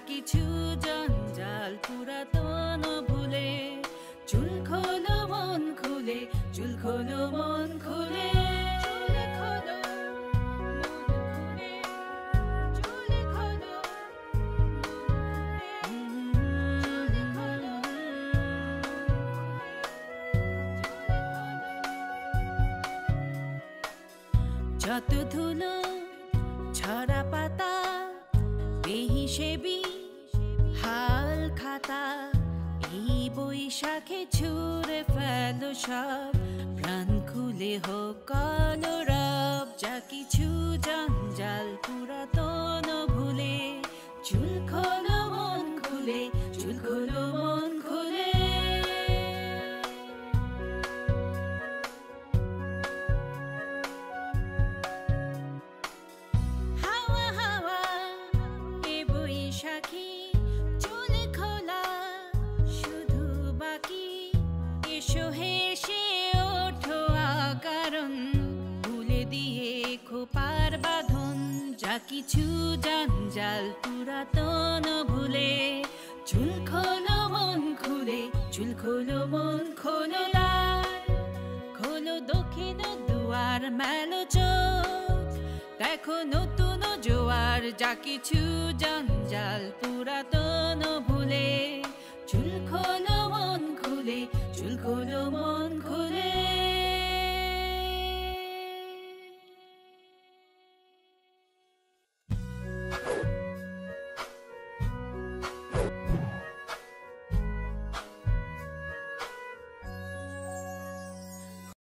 কিছু জঞ্জাল পুরাতন ভুলে চুল খোলো মন খুলে, চুল খোলো মন খুলে, যত ধুলো ছড়া পাতা বেহিসেবি হাল খাতা, এই বৈশাখে ছুঁড়ে ফেলো সব, প্রাণ খুলে হোক কলরব। যা কিছু জঞ্জাল পুরাতন ভুলে চুল খোলো মন খুলে, চুল খোলো মন খুলে। খোপার বাঁধন যা কিছু জঞ্জাল পুরাতন ভুলে চুল খোলো মন খুলে, চুল খোলো মন খোলো। খোলো দক্ষিণ দুয়ার মেলো চোখ, দেখো নতুন জোয়ার। যা কিছু জঞ্জাল পুরাতন ভুলে চুল খোলো মন খুলে, চুল খোলো মন।